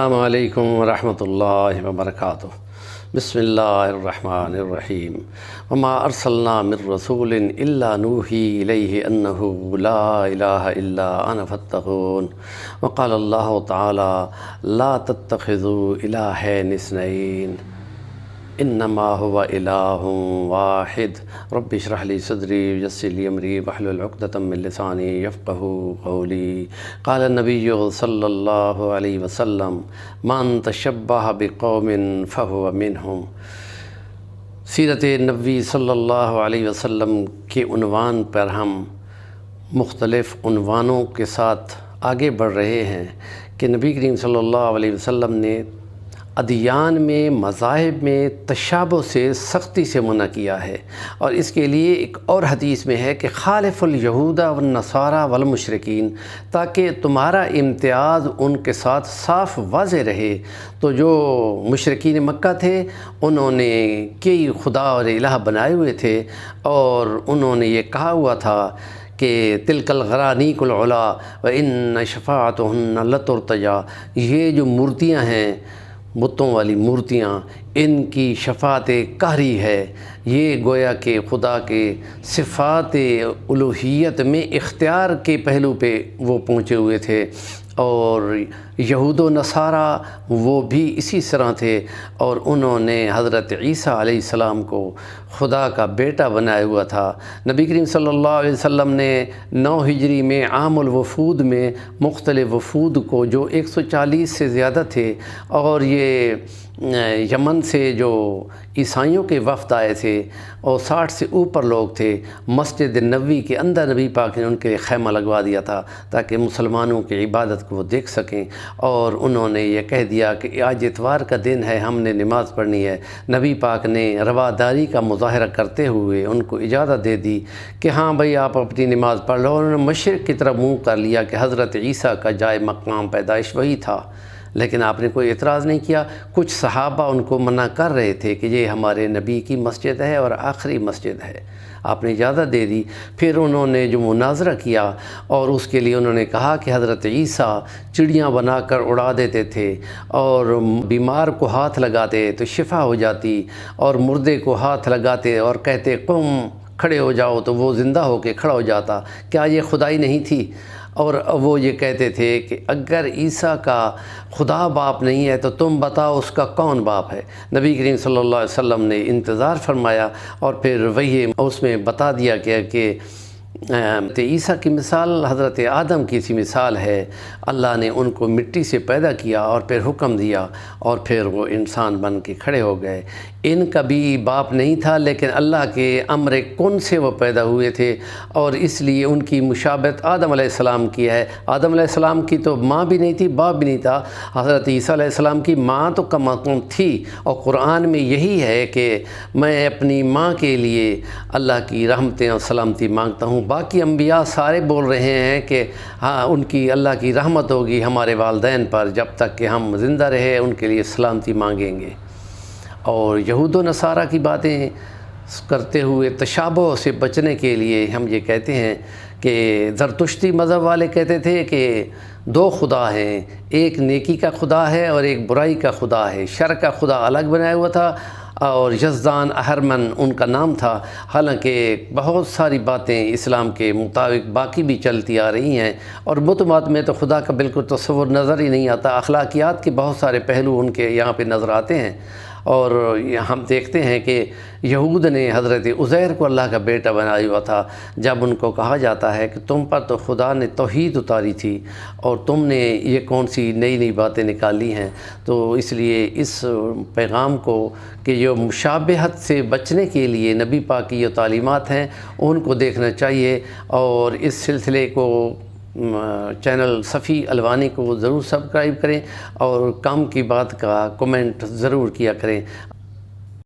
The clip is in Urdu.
السلام علیکم ورحمۃ اللہ وبرکاتہ۔ بسم اللہ الرحمن الرحیم۔ وما ارسلنا من رسول الا نوحی الیہ انہ لا الہ الا انا فاتقون۔ وقال اللہ تعالی لا تتخذوا الہین اثنین انما هو الہ واحد رب اشرح لی صدری ویسر لی امری واحلل عقدۃ من لسانی یفقہوا قولی۔ قال النبی صلی اللہ علیہ وسلم من تشبہ بقوم فہو منہم۔ سیرت نبوی صلی اللہ علیہ وسلم کے عنوان پر ہم مختلف عنوانوں کے ساتھ آگے بڑھ رہے ہیں کہ نبی کریم صلی اللہ علیہ وسلم نے ادیان میں، مذاہب میں تشابہ سے سختی سے منع کیا ہے، اور اس کے لیے ایک اور حدیث میں ہے کہ خالف الیہود والنصارى والمشرکین، تاکہ تمہارا امتیاز ان کے ساتھ صاف واضح رہے۔ تو جو مشرکین مکہ تھے انہوں نے کئی خدا اور الہ بنائے ہوئے تھے، اور انہوں نے یہ کہا ہوا تھا کہ تلک الغرانیق العلا وان شفاعتہن لترتجی، یہ جو مورتیاں ہیں، بتوں والی مورتیاں، ان کی شفاعت قہری ہے۔ یہ گویا کہ خدا کے صفات الوہیت میں اختیار کے پہلو پہ وہ پہنچے ہوئے تھے، اور یہود و نصارہ وہ بھی اسی طرح تھے، اور انہوں نے حضرت عیسیٰ علیہ السلام کو خدا کا بیٹا بنایا ہوا تھا۔ نبی کریم صلی اللہ علیہ وسلم نے 9 ہجری میں عام الوفود میں مختلف وفود کو، جو 140 سے زیادہ تھے، اور یہ یمن سے جو عیسائیوں کے وفد آئے تھے اور 60 سے اوپر لوگ تھے، مسجد نبوی کے اندر نبی پاک نے ان کے خیمہ لگوا دیا تھا تاکہ مسلمانوں کی عبادت کو وہ دیکھ سکیں، اور انہوں نے یہ کہہ دیا کہ آج اتوار کا دن ہے، ہم نے نماز پڑھنی ہے۔ نبی پاک نے رواداری کا مظاہرہ کرتے ہوئے ان کو اجازت دے دی کہ ہاں بھائی آپ اپنی نماز پڑھ لو، اور انہوں نے مشرق کی طرف منہ کر لیا کہ حضرت عیسیٰ کا جائے مقام پیدائش وہی تھا، لیکن آپ نے کوئی اعتراض نہیں کیا۔ کچھ صحابہ ان کو منع کر رہے تھے کہ یہ ہمارے نبی کی مسجد ہے اور آخری مسجد ہے، آپ نے اجازت دے دی۔ پھر انہوں نے جو مناظرہ کیا، اور اس کے لیے انہوں نے کہا کہ حضرت عیسیٰ چڑیاں بنا کر اڑا دیتے تھے، اور بیمار کو ہاتھ لگاتے تو شفا ہو جاتی، اور مردے کو ہاتھ لگاتے اور کہتے قم کھڑے ہو جاؤ تو وہ زندہ ہو کے کھڑا ہو جاتا۔ کیا یہ خدائی نہیں تھی؟ اور وہ یہ کہتے تھے کہ اگر عیسیٰ کا خدا باپ نہیں ہے تو تم بتاؤ اس کا کون باپ ہے؟ نبی کریم صلی اللہ علیہ وسلم نے انتظار فرمایا، اور پھر وہی اس میں بتا دیا گیا کہ عیسیٰ کی مثال حضرت آدم کی سی مثال ہے۔ اللہ نے ان کو مٹی سے پیدا کیا اور پھر حکم دیا، اور پھر وہ انسان بن کے کھڑے ہو گئے۔ ان کا بھی باپ نہیں تھا، لیکن اللہ کے امر کن سے وہ پیدا ہوئے تھے، اور اس لیے ان کی مشابہت آدم علیہ السلام کی ہے۔ آدم علیہ السلام کی تو ماں بھی نہیں تھی، باپ بھی نہیں تھا۔ حضرت عیسیٰ علیہ السلام کی ماں تو کم از کم تھی، اور قرآن میں یہی ہے کہ میں اپنی ماں کے لیے اللہ کی رحمتیں اور سلامتی مانگتا ہوں۔ باقی انبیاء سارے بول رہے ہیں کہ ہاں ان کی اللہ کی رحمت ہوگی ہمارے والدین پر، جب تک کہ ہم زندہ رہے ان کے لیے سلامتی مانگیں گے۔ اور یہود و نصارہ کی باتیں کرتے ہوئے تشابہ سے بچنے کے لیے ہم یہ کہتے ہیں کہ زرتشتی مذہب والے کہتے تھے کہ 2 خدا ہیں، ایک نیکی کا خدا ہے اور ایک برائی کا خدا ہے۔ شر کا خدا الگ بنایا ہوا تھا، اور یزدان اہرمن ان کا نام تھا۔ حالانکہ بہت ساری باتیں اسلام کے مطابق باقی بھی چلتی آ رہی ہیں، اور بت بات میں تو خدا کا بالکل تصور نظر ہی نہیں آتا۔ اخلاقیات کے بہت سارے پہلو ان کے یہاں پہ نظر آتے ہیں، اور ہم دیکھتے ہیں کہ یہود نے حضرت عزیر کو اللہ کا بیٹا بنایا ہوا تھا۔ جب ان کو کہا جاتا ہے کہ تم پر تو خدا نے توحید اتاری تھی، اور تم نے یہ کون سی نئی نئی باتیں نکالی ہیں، تو اس لیے اس پیغام کو کہ جو مشابہت سے بچنے کے لیے نبی پاک کی جو تعلیمات ہیں ان کو دیکھنا چاہیے، اور اس سلسلے کو چینل صفی الوانی کو ضرور سبسکرائب کریں، اور کام کی بات کا کمنٹ ضرور کیا کریں۔